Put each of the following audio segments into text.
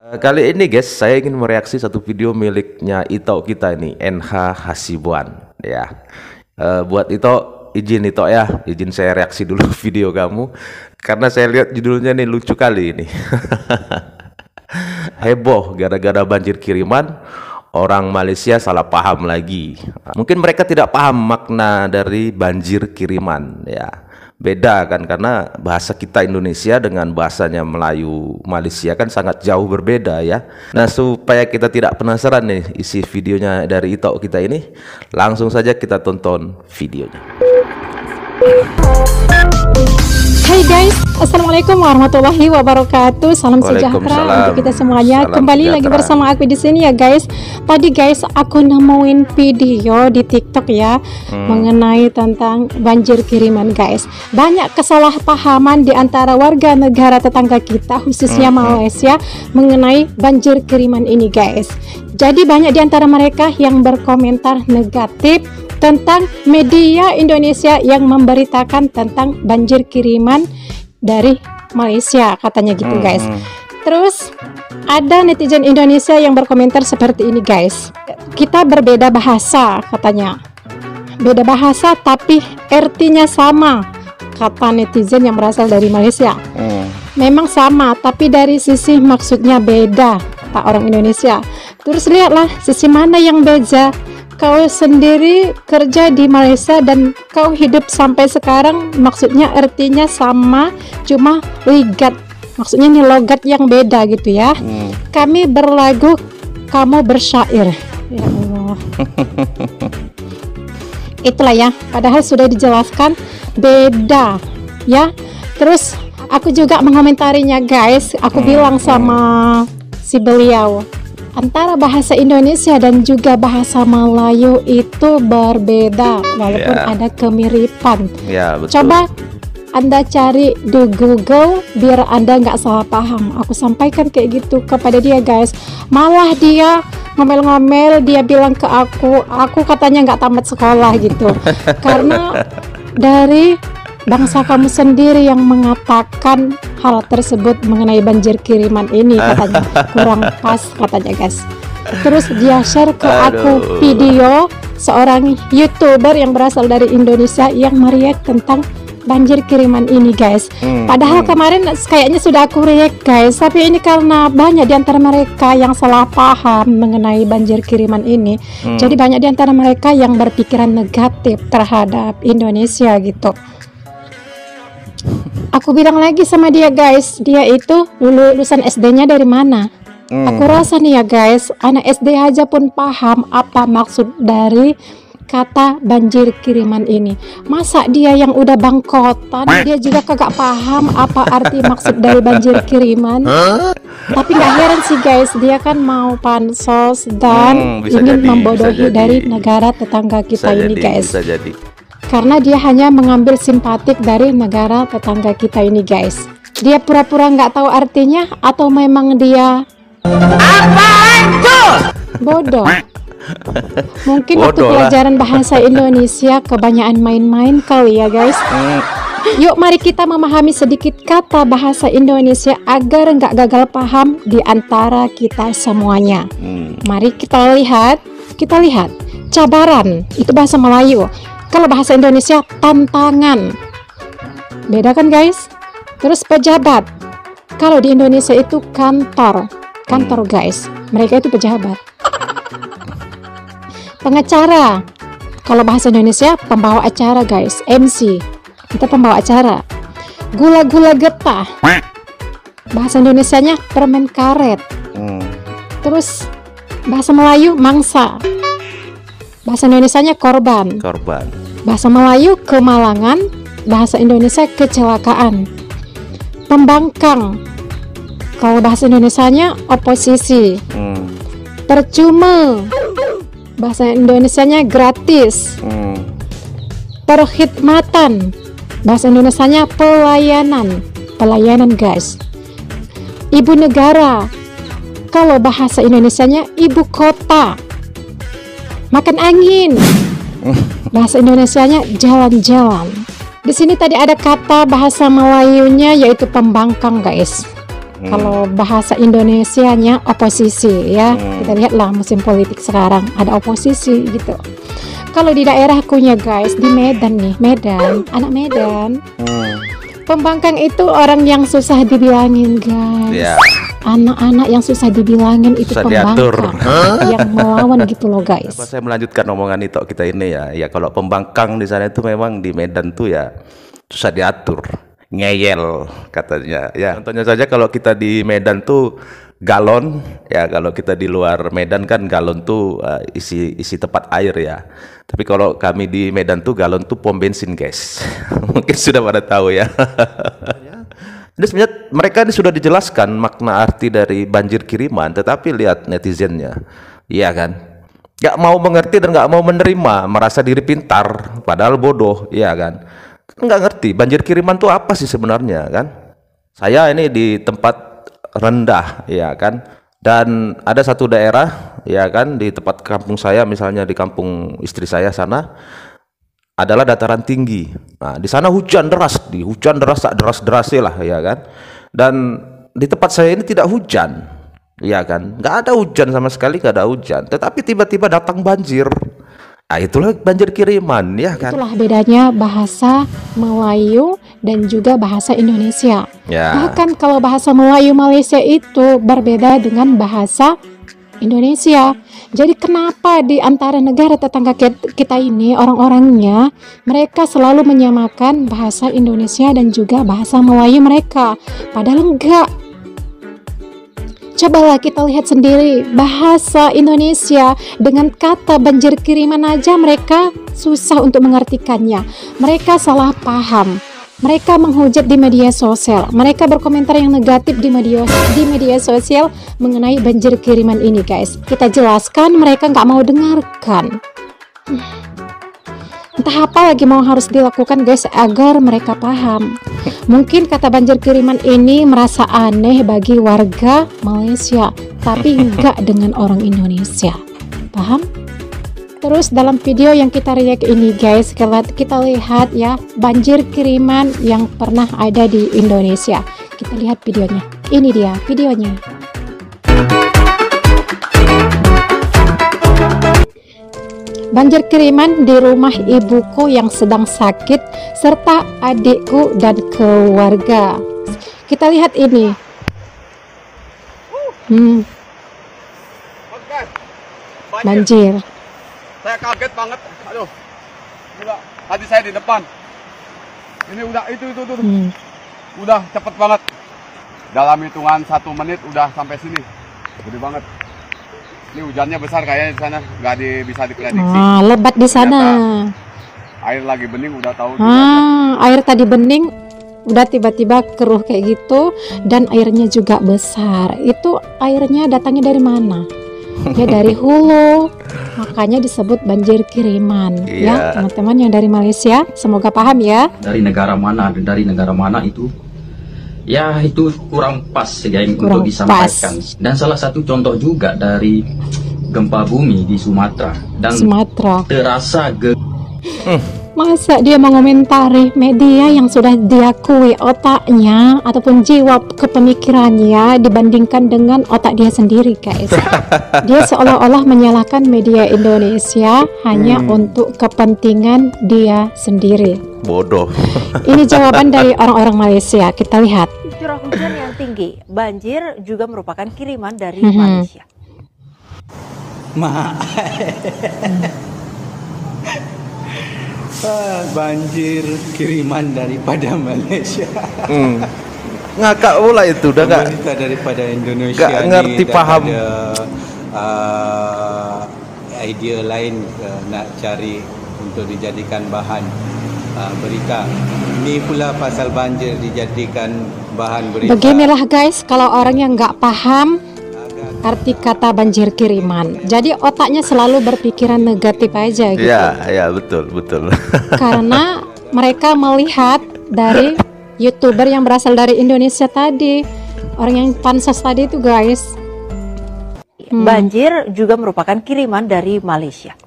Kali ini guys, saya ingin mereaksi satu video miliknya Ito kita ini, NH Hasibuan ya. Buat Ito, izin Ito ya, izin saya reaksi dulu video kamu karena saya lihat judulnya nih lucu kali ini. Heboh gara-gara banjir kiriman, orang Malaysia salah paham lagi. Mungkin mereka tidak paham makna dari banjir kiriman ya. Beda kan, karena bahasa kita Indonesia dengan bahasanya Melayu Malaysia kan sangat jauh berbeda ya. Nah, supaya kita tidak penasaran nih isi videonya dari Ito kita ini, langsung saja kita tonton videonya. Hai guys, assalamualaikum warahmatullahi wabarakatuh. Salam sejahtera untuk kita semuanya. Kembali lagi bersama aku di sini ya guys. Tadi guys aku nemuin video di TikTok ya mengenai tentang banjir kiriman guys. Banyak kesalahpahaman di antara warga negara tetangga kita khususnya Malaysia mengenai banjir kiriman ini guys. Jadi banyak di antara mereka yang berkomentar negatif tentang media Indonesia yang memberitakan tentang banjir kiriman dari Malaysia katanya gitu guys. Terus ada netizen Indonesia yang berkomentar seperti ini guys. Kita berbeda bahasa katanya. Beda bahasa tapi artinya sama, kata netizen yang berasal dari Malaysia. Memang sama tapi dari sisi maksudnya beda, Pak orang Indonesia. Terus lihatlah sisi mana yang beda. Kau sendiri kerja di Malaysia dan kau hidup sampai sekarang, maksudnya artinya sama, cuma ligat, maksudnya nih logat yang beda gitu ya. Kami berlagu, kamu bersyair. Ya Allah. Itulah ya, padahal sudah dijelaskan beda ya. Terus aku juga mengomentarinya guys. Aku bilang sama si beliau, antara bahasa Indonesia dan juga bahasa Melayu itu berbeda walaupun ada kemiripan. Betul. Coba Anda cari di Google biar Anda nggak salah paham. Aku sampaikan kayak gitu kepada dia guys. Malah dia ngomel-ngomel, dia bilang ke aku katanya nggak tamat sekolah gitu. Karena dari bangsa kamu sendiri yang mengatakan hal tersebut mengenai banjir kiriman ini, katanya kurang pas katanya guys. Terus dia share ke aku video seorang YouTuber yang berasal dari Indonesia yang mereact tentang banjir kiriman ini guys. Padahal kemarin kayaknya sudah aku react guys, tapi ini karena banyak di antara mereka yang salah paham mengenai banjir kiriman ini. Jadi banyak di antara mereka yang berpikiran negatif terhadap Indonesia gitu. Aku bilang lagi sama dia guys, dia itu lulusan SD-nya dari mana? Aku rasa nih ya guys, anak SD aja pun paham apa maksud dari kata banjir kiriman ini. Masa dia yang udah bangkotan, dia juga kagak paham apa arti maksud dari banjir kiriman? Tapi gak heran sih guys, dia kan mau pansos dan ingin membodohi dari negara tetangga kita ini guys. Karena dia hanya mengambil simpatik dari negara tetangga kita ini guys. Dia pura-pura nggak tahu artinya atau memang dia bodoh. Mungkin waktu pelajaran bahasa Indonesia kebanyakan main-main kali ya guys. Yuk mari kita memahami sedikit kata bahasa Indonesia agar nggak gagal paham di antara kita semuanya. Mari kita lihat cabaran itu bahasa Melayu. Kalau bahasa Indonesia tantangan, beda kan guys. Terus pejabat, kalau di Indonesia itu kantor guys, mereka itu pejabat. Pengacara, kalau bahasa Indonesia pembawa acara guys, MC, kita pembawa acara. Gula-gula getah, bahasa Indonesianya permen karet. Terus bahasa Melayu mangsa, bahasa Indonesianya korban. Bahasa Melayu kemalangan, bahasa Indonesia kecelakaan. Pembangkang, kalau bahasa Indonesianya oposisi. Percuma, bahasa Indonesianya gratis. Perkhidmatan, bahasa Indonesianya pelayanan guys. Ibu negara, kalau bahasa Indonesianya ibu kota. Makan angin, bahasa Indonesianya jalan-jalan. Di sini tadi ada kata bahasa Melayunya yaitu pembangkang guys. Kalau bahasa Indonesianya oposisi ya. Kita lihatlah musim politik sekarang ada oposisi gitu. Kalau di daerahkunya guys, di Medan nih, anak Medan. Pembangkang itu orang yang susah dibilangin guys. Anak-anak yang susah dibilangin itu susah pembangkang yang melawan gitu loh guys. Saya melanjutkan omongan itu kita ini ya kalau pembangkang di sana itu memang di Medan tuh ya susah diatur, ngeyel katanya ya. Contohnya saja kalau kita di Medan tuh galon ya, kalau kita di luar Medan kan galon tuh isi tempat air ya, tapi kalau kami di Medan tuh galon tuh pom bensin guys. Mungkin sudah pada tahu ya. Ini sebenarnya mereka ini sudah dijelaskan makna arti dari banjir kiriman, tetapi lihat netizennya, iya kan, nggak mau mengerti dan nggak mau menerima, merasa diri pintar, padahal bodoh, iya kan, nggak ngerti banjir kiriman itu apa sih sebenarnya kan. Saya ini di tempat rendah, ya kan, dan ada satu daerah, ya kan, di tempat kampung saya, misalnya di kampung istri saya sana, adalah dataran tinggi. Nah, di sana hujan deras, tak deras-derasnya lah, ya kan. Dan di tempat saya ini tidak hujan, ya kan. Nggak ada hujan sama sekali, nggak ada hujan. Tetapi tiba-tiba datang banjir. Nah, itulah banjir kiriman, ya kan. Itulah bedanya bahasa Melayu dan juga bahasa Indonesia. Ya. Bahkan kalau bahasa Melayu Malaysia itu berbeda dengan bahasa Indonesia. Jadi kenapa di antara negara tetangga kita ini orang-orangnya mereka selalu menyamakan bahasa Indonesia dan juga bahasa Melayu mereka, padahal enggak. Cobalah kita lihat sendiri bahasa Indonesia dengan kata banjir kiriman aja mereka susah untuk mengartikannya. Mereka salah paham. Mereka menghujat di media sosial. Mereka berkomentar yang negatif di media sosial mengenai banjir kiriman ini guys. Kita jelaskan, mereka nggak mau dengarkan. Entah apa lagi mau harus dilakukan guys agar mereka paham. Mungkin kata banjir kiriman ini merasa aneh bagi warga Malaysia, tapi enggak dengan orang Indonesia. Paham? Terus dalam video yang kita react ini guys, kita lihat ya banjir kiriman yang pernah ada di Indonesia. Kita lihat videonya. Ini dia videonya. Banjir kiriman di rumah ibuku yang sedang sakit serta adikku dan keluarga. Kita lihat ini. Banjir. Saya kaget banget. Aduh. Udah, tadi saya di depan. Ini udah itu. Udah cepet banget. Dalam hitungan 1 menit udah sampai sini. Gede banget. Ini hujannya besar kayaknya di sana, nggak bisa diprediksi. Lebat di sana. Ternyata air lagi bening udah tahu. Air tadi bening udah tiba-tiba keruh kayak gitu dan airnya juga besar. Itu airnya datangnya dari mana? Ya dari hulu, makanya disebut banjir kiriman. Ya teman-teman yang dari Malaysia, semoga paham ya. Dari negara mana itu, ya itu kurang pas untuk disampaikan. Dan salah satu contoh juga dari gempa bumi di Sumatera dan terasa Masa dia mengomentari media yang sudah diakui otaknya ataupun jiwa kepemikirannya dibandingkan dengan otak dia sendiri guys. Dia seolah-olah menyalahkan media Indonesia hanya untuk kepentingan dia sendiri. Bodoh. Ini jawaban dari orang-orang Malaysia. Kita lihat. Curah hujan yang tinggi, banjir juga merupakan kiriman dari Malaysia. Banjir kiriman daripada Malaysia. Ngakak pula itu, udah nggak daripada Indonesia. Nggak ngerti paham. Idea lain nak cari untuk dijadikan bahan berita. Ini pula pasal banjir dijadikan bahan berita. Beginilah guys, kalau orang yang nggak paham arti kata banjir kiriman, jadi otaknya selalu berpikiran negatif aja gitu. Ya betul. Karena mereka melihat dari YouTuber yang berasal dari Indonesia tadi, orang yang pansos tadi itu guys. Banjir juga merupakan kiriman dari Malaysia.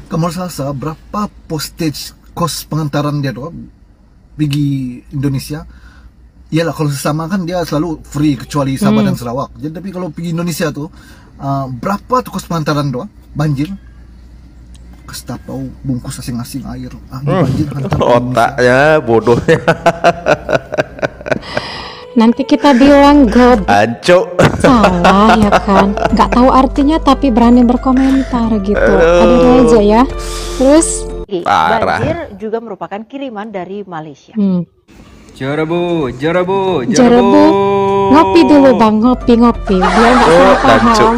Kamu rasa berapa postage kos pengantaran dia tuh pergi Indonesia? Iyalah kalau sesama kan dia selalu free kecuali Sabah dan Sarawak. Jadi tapi kalau pergi Indonesia tuh berapa tuh kos pengantaran doang banjir? Kestapau bungkus asing-asing air. Banjir hantar otaknya bodohnya. Nanti kita bilang Anco. salah ya kan, nggak tahu artinya tapi berani berkomentar gitu. Ada aja ya. Terus Parah. Banjir juga merupakan kiriman dari Malaysia. Jerebu. Ngopi dulu bang, ngopi. Biar nggak salah paham.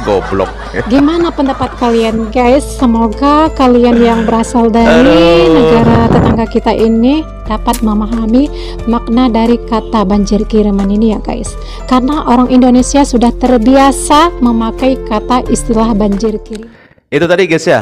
Goblok. Gimana pendapat kalian guys? Semoga kalian yang berasal dari negara tetangga kita ini dapat memahami makna dari kata banjir kiriman ini ya guys. Karena orang Indonesia sudah terbiasa memakai kata istilah banjir kiriman. Itu tadi guys ya,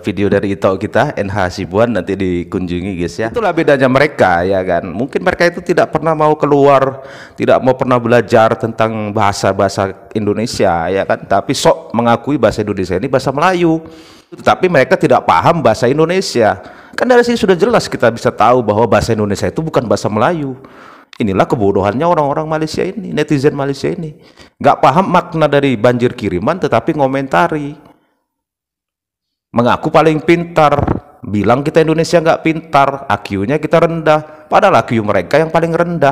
video dari Ito kita, NH Hasibuan, nanti dikunjungi guys ya. Itulah bedanya mereka ya kan. Mungkin mereka itu tidak pernah mau keluar, tidak mau pernah belajar tentang bahasa-bahasa Indonesia ya kan. Tapi sok mengakui bahasa Indonesia ini bahasa Melayu. Tetapi mereka tidak paham bahasa Indonesia. Kan dari sini sudah jelas kita bisa tahu bahwa bahasa Indonesia itu bukan bahasa Melayu. Inilah kebodohannya orang-orang Malaysia ini, netizen Malaysia ini. Nggak paham makna dari banjir kiriman tetapi ngomentari. Mengaku paling pintar, bilang kita Indonesia nggak pintar, IQ-nya kita rendah, padahal IQ mereka yang paling rendah.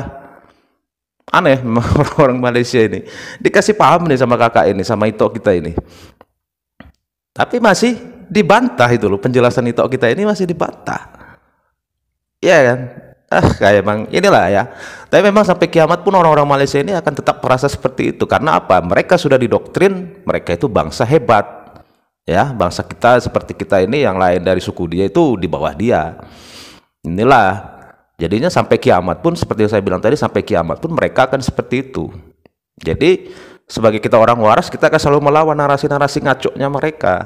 Aneh memang orang-orang Malaysia ini. Dikasih paham nih sama kakak ini, sama Ito kita ini. Tapi masih dibantah itu loh, penjelasan Ito kita ini masih dibantah. Iya kan? Kayak emang inilah ya. Tapi memang sampai kiamat pun orang-orang Malaysia ini akan tetap merasa seperti itu. Karena apa? Mereka sudah didoktrin, mereka itu bangsa hebat. Ya, bangsa kita seperti kita ini yang lain dari suku dia itu di bawah dia. Inilah jadinya sampai kiamat pun seperti yang saya bilang tadi, sampai kiamat pun mereka akan seperti itu. Jadi sebagai kita orang waras, kita akan selalu melawan narasi-narasi ngacoknya mereka.